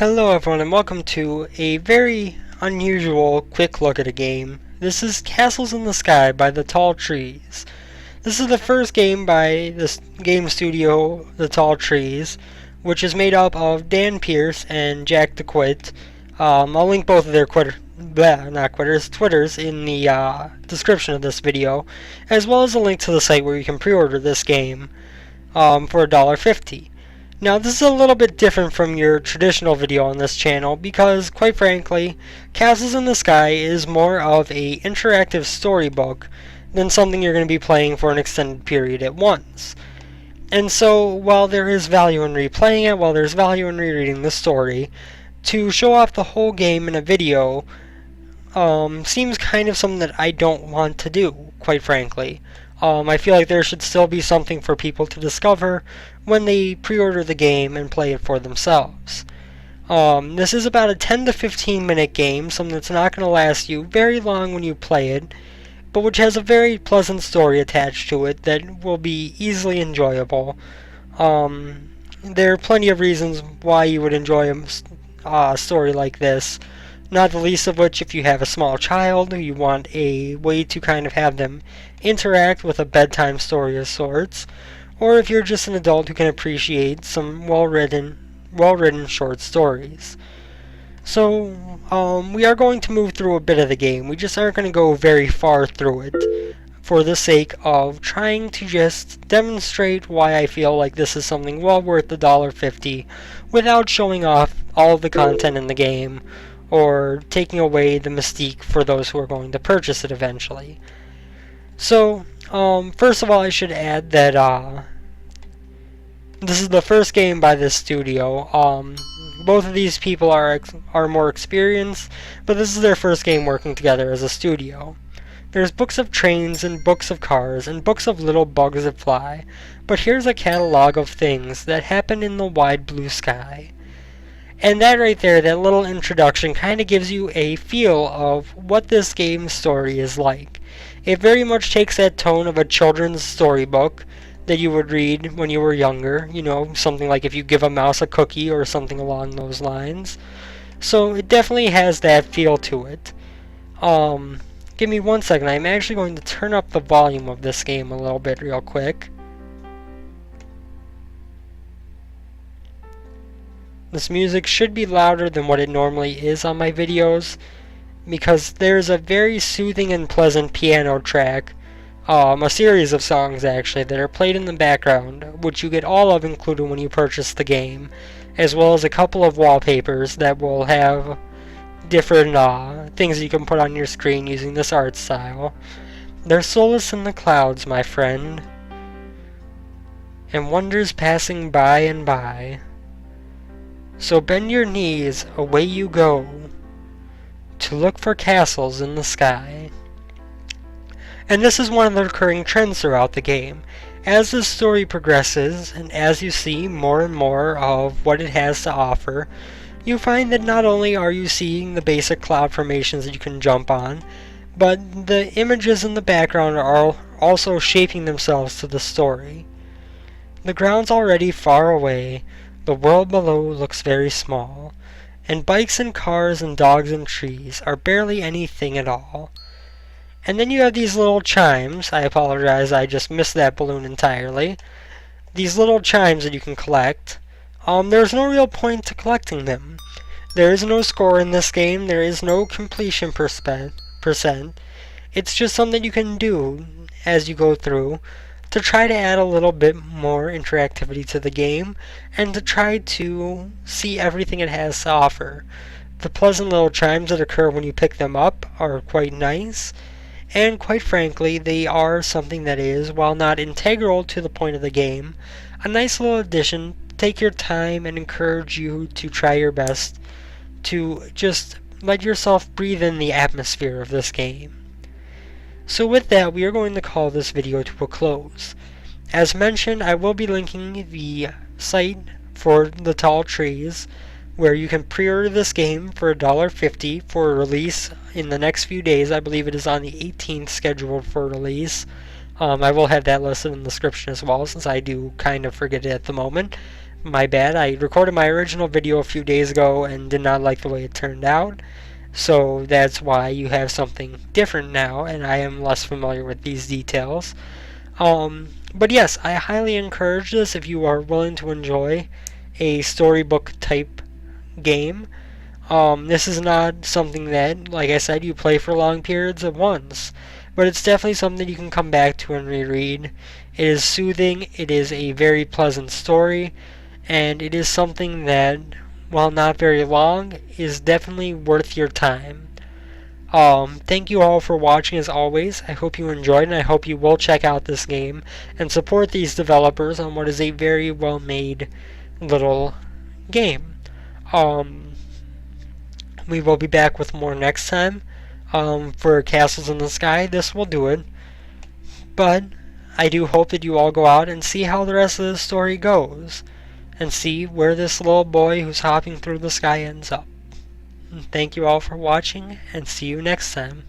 Hello everyone and welcome to a very unusual quick look at a game. This is Castles in the Sky by The Tall Trees. This is the first game by this game studio, The Tall Trees, which is made up of Dan Pierce and Jack DeQuitt. I'll link both of their Twitters in the description of this video, as well as a link to the site where you can pre-order this game for $1.50. Now this is a little bit different from your traditional video on this channel because, quite frankly, Castles in the Sky is more of an interactive storybook than something you're going to be playing for an extended period at once. And so, while there is value in replaying it, while there's value in rereading the story, to show off the whole game in a video seems kind of something that I don't want to do, quite frankly. I feel like there should still be something for people to discover when they pre-order the game and play it for themselves. This is about a 10 to 15 minute game, something that's not going to last you very long when you play it, but which has a very pleasant story attached to it that will be easily enjoyable. There are plenty of reasons why you would enjoy a story like this, not the least of which if you have a small child, you want a way to kind of have them interact with a bedtime story of sorts, or if you're just an adult who can appreciate some well-written short stories. So, we are going to move through a bit of the game. We just aren't going to go very far through it for the sake of trying to just demonstrate why I feel like this is something well worth the $1.50 without showing off all of the content in the game or taking away the mystique for those who are going to purchase it eventually. So, first of all, I should add that this is the first game by this studio. Both of these people are more experienced, but this is their first game working together as a studio. There's books of trains and books of cars and books of little bugs that fly, but here's a catalog of things that happen in the wide blue sky. And that right there, that little introduction, kind of gives you a feel of what this game's story is like. It very much takes that tone of a children's storybook that you would read when you were younger. You know, something like If You Give a Mouse a Cookie or something along those lines. So it definitely has that feel to it. Give me 1 second. I'm actually going to turn up the volume of this game a little bit real quick. This music should be louder than what it normally is on my videos because there's a very soothing and pleasant piano track, a series of songs actually, that are played in the background, which you get all of included when you purchase the game, as well as a couple of wallpapers that will have different things you can put on your screen using this art style. There's solace in the clouds, my friend, and wonders passing by and by. So bend your knees, away you go, to look for castles in the sky. And this is one of the recurring trends throughout the game. As the story progresses, and as you see more and more of what it has to offer, you find that not only are you seeing the basic cloud formations that you can jump on, but the images in the background are also shaping themselves to the story. The ground's already far away. The world below looks very small, and bikes and cars and dogs and trees are barely anything at all. And then you have these little chimes. I apologize, I just missed that balloon entirely. These little chimes that you can collect. There's no real point to collecting them. There is no score in this game. There is no completion percent. It's just something you can do as you go through to try to add a little bit more interactivity to the game, and to try to see everything it has to offer. The pleasant little chimes that occur when you pick them up are quite nice, and quite frankly, they are something that is, while not integral to the point of the game, a nice little addition. Take your time and encourage you to try your best to just let yourself breathe in the atmosphere of this game. So with that, we are going to call this video to a close. As mentioned, I will be linking the site for The Tall Trees, where you can pre-order this game for $1.50 for a release in the next few days. I believe it is on the 18th scheduled for release. I will have that listed in the description as well, since I do kind of forget it at the moment. My bad. I recorded my original video a few days ago and did not like the way it turned out. So that's why you have something different now, and I am less familiar with these details. But yes, I highly encourage this if you are willing to enjoy a storybook type game. This is not something that, like I said, you play for long periods at once, but it's definitely something you can come back to and reread. It is soothing, it is a very pleasant story, and it is something that, while not very long, is definitely worth your time. Thank you all for watching as always. I hope you enjoyed, and I hope you will check out this game and support these developers on what is a very well made little game. We will be back with more next time. For Castles in the Sky, this will do it. But I do hope that you all go out and see how the rest of the story goes, and see where this little boy who's hopping through the sky ends up. Thank you all for watching, and see you next time.